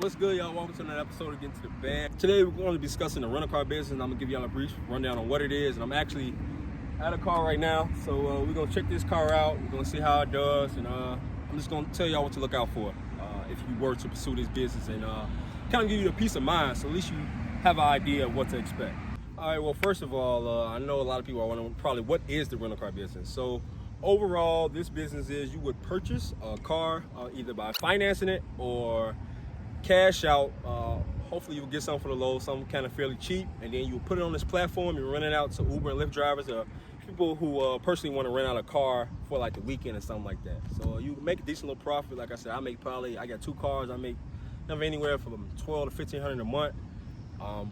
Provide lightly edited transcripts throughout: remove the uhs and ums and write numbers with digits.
What's good, y'all? Welcome to another episode of Getting to the Bag. Today we're going to be discussing the rental car business, and I'm going to give y'all a brief rundown on what it is. And I'm actually at a car right now, so we're going to check this car out. We're going to see how it does, and I'm just going to tell y'all what to look out for if you were to pursue this business, and kind of give you a peace of mind, so at least you have an idea of what to expect. All right, well, first of all, I know a lot of people are wondering probably what is the rental car business. So overall, this business is you would purchase a car either by financing it or cash out. Hopefully you will get something for the low, something kind of fairly cheap, and then you will put it on this platform. You rent it out to Uber and Lyft drivers or people who personally want to rent out a car for like the weekend or something like that. So you make a decent little profit. Like I said, I got 2 cars. I make anywhere from $1,200 to $1,500 a month.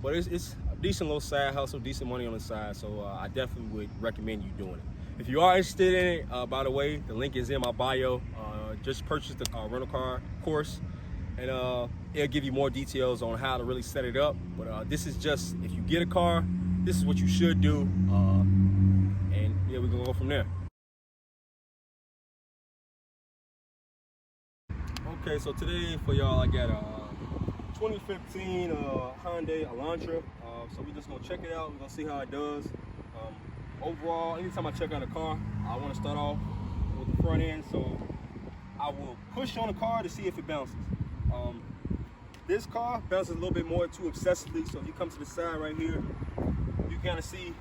But it's a decent little side hustle, decent money on the side. So I definitely would recommend you doing it. If you are interested in it, by the way, the link is in my bio. Just purchase the rental car course, and it'll give you more details on how to really set it up. But this is just, if you get a car, this is what you should do. And yeah, we're gonna go from there. Okay, so today for y'all, I got a 2015 Hyundai Elantra. So we're just gonna check it out. We're gonna see how it does. Overall, anytime I check out a car, I want to start off with the front end. So I will push on the car to see if it bounces. This car bounces a little bit more too excessively. So if you come to the side right here, you kind of see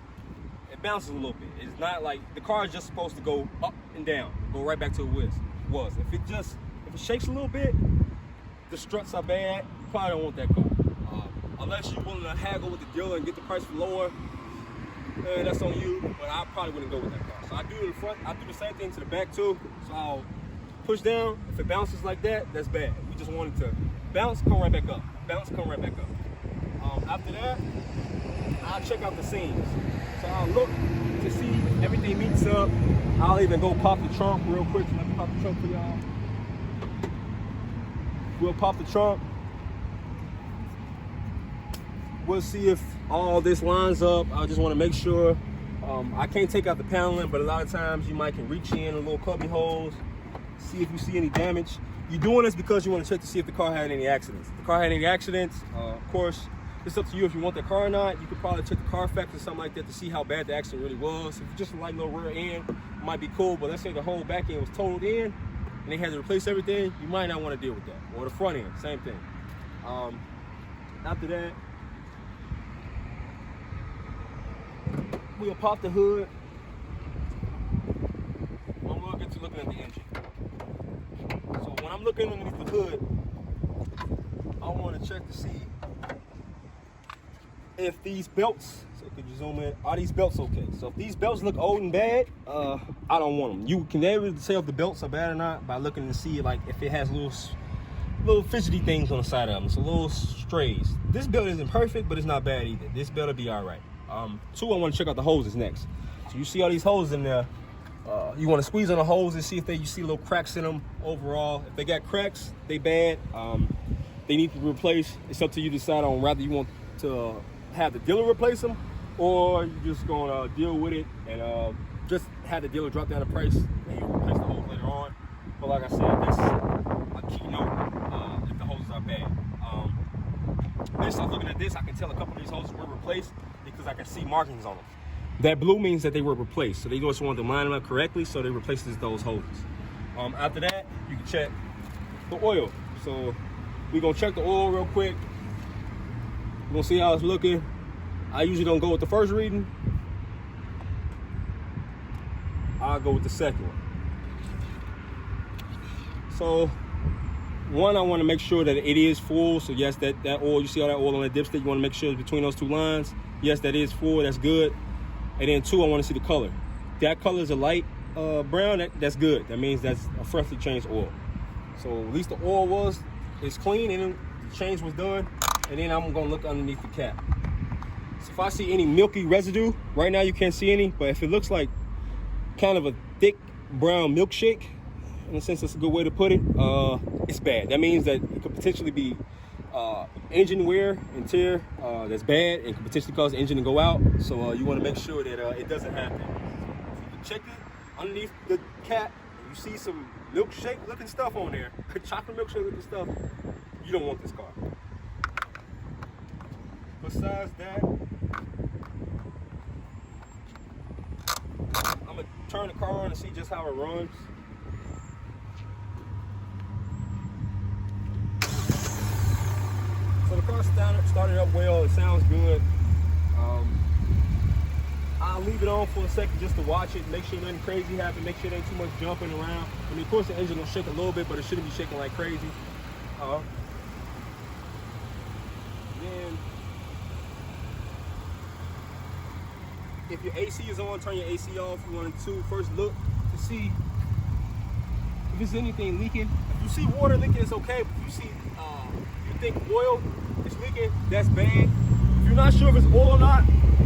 it bounces a little bit. It's not like the car is just supposed to go up and down, go right back to it was. If it shakes a little bit, the struts are bad. You probably don't want that car. Unless you're willing to haggle with the dealer and get the price for lower, that's on you. But I probably wouldn't go with that car. So I do in the front. I do the same thing to the back too. So I'll push down. If it bounces like that, that's bad. We just want it to bounce, come right back up. Bounce, come right back up. After that, I'll check out the seams. So I'll look to see if everything meets up. I'll even go pop the trunk real quick. Let me pop the trunk for y'all. We'll pop the trunk. We'll see if all this lines up. I just want to make sure. I can't take out the paneling, but a lot of times you might can reach in a little cubby holes, see if you see any damage. You're doing this because you want to check to see if the car had any accidents. If the car had any accidents, of course, it's up to you if you want that car or not. You could probably check the Carfax or something like that to see how bad the accident really was. If it's just a light little rear end, it might be cool, but let's say the whole back end was totaled in and they had to replace everything, you might not want to deal with that. Or the front end, same thing. After that, we'll pop the hood. I'm gonna get to looking at the engine. So when I'm looking underneath the hood, I want to check to see if these belts, so could you zoom in, are these belts okay? So if these belts look old and bad, I don't want them. You can never tell if the belts are bad or not by looking to see like if it has little fidgety things on the side of them, so little strays. This belt isn't perfect, but it's not bad either. This belt will be all right. 2, I want to check out the hoses next. So you see all these holes in there. You want to squeeze on the holes and see if you see little cracks in them. Overall, if they got cracks, they bad. They need to be replaced. It's up to you to decide on whether you want to have the dealer replace them or you're just gonna deal with it and just have the dealer drop down the price and you replace the holes later on. But like I said, that's a key note if the hoses are bad. Based off looking at this, I can tell a couple of these hoses were replaced because I can see markings on them. That blue means that they were replaced. So they just want to line them up correctly, so they replaced those hoses. After that, you can check the oil. So we're gonna check the oil real quick. We're gonna see how it's looking. I usually don't go with the first reading. I'll go with the second one. So one, I want to make sure that it is full. So yes, that oil, you see all that oil on that dipstick, you want to make sure it's between those 2 lines. Yes, that is full, that's good. And then 2, I want to see the color. That color is a light brown, that's good. That means that's a freshly changed oil. So at least the oil is clean and then the change was done. And then I'm gonna look underneath the cap. So if I see any milky residue, right now you can't see any, but if it looks like kind of a thick brown milkshake, in a sense that's a good way to put it, it's bad. That means that it could potentially be engine wear and tear that's bad and could potentially cause the engine to go out. So you want to make sure that it doesn't happen. So you can check it underneath the cap. You see some milkshake looking stuff on there, chocolate milkshake looking stuff. you don't want this car. Besides that, I'm gonna turn the car on and see just how it runs. So the car started up well. It sounds good. I'll leave it on for a second just to watch it, make sure nothing crazy happens, make sure there ain't too much jumping around. I mean, of course the engine will shake a little bit, but it shouldn't be shaking like crazy. Then, if your AC is on, turn your AC off. You want to first look to see if there's anything leaking. If you see water leaking, it's okay. But if you see, you think oil is leaking, that's bad. If you're not sure if it's oil or not,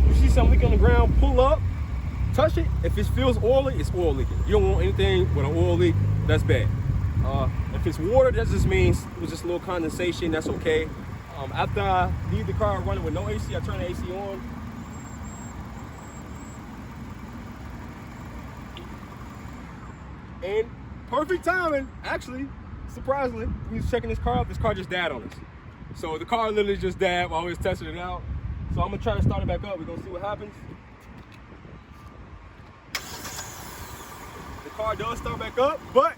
you see something leaking on the ground, pull up, touch it. If it feels oily, it's oil leaking. You don't want anything with an oil leak, that's bad. If it's water, that just means it was just a little condensation, that's okay. After I leave the car running with no AC, I turn the AC on. And perfect timing, actually, surprisingly, we was checking this car out, this car just died on us. So the car literally just died while we was testing it out. So I'm gonna try to start it back up. We're gonna see what happens. The car does start back up, but,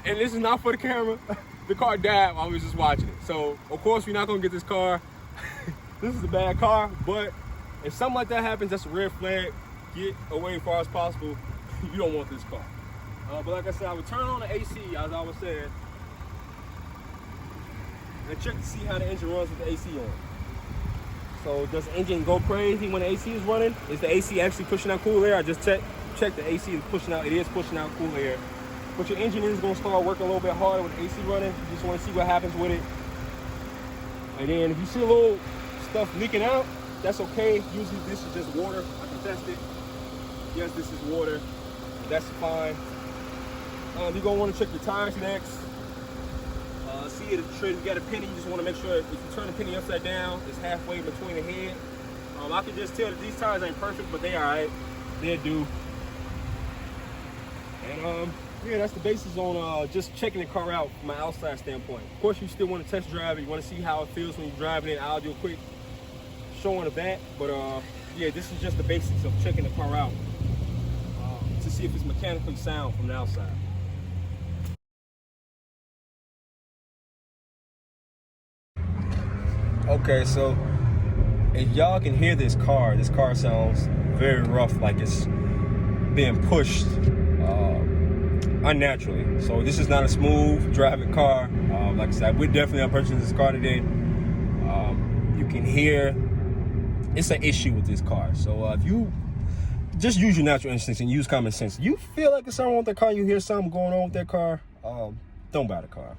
and this is not for the camera, the car died while we was just watching it. So of course we're not gonna get this car. This is a bad car, but if something like that happens, that's a red flag. Get away as far as possible. You don't want this car. But like I said, I would turn on the AC, as I was saying, and check to see how the engine runs with the AC on. So does the engine go crazy when the AC is running? Is the AC actually pushing out cool air? I just checked the AC is pushing out. It is pushing out cool air. But your engine is going to start working a little bit harder with the AC running. You just want to see what happens with it. And then if you see a little stuff leaking out, that's okay. Usually this is just water. I can test it. Yes, this is water. That's fine. You're going to want to check your tires next. See if you got a penny, you just want to make sure if you turn the penny upside down, it's halfway between the head. I can just tell that these tires ain't perfect, but they alright. They'll do. And yeah, that's the basis on just checking the car out from an outside standpoint. Of course, you still want to test drive it. You want to see how it feels when you're driving it. I'll do a quick showing of that. But yeah, this is just the basics of checking the car out to see if it's mechanically sound from the outside. Okay, so if y'all can hear this car sounds very rough, like it's being pushed unnaturally. So this is not a smooth driving car. Like I said, we're definitely not purchasing this car today. You can hear it's an issue with this car. So if you just use your natural instincts and use common sense, you feel like there's something wrong with that car, you hear something going on with that car, don't buy the car.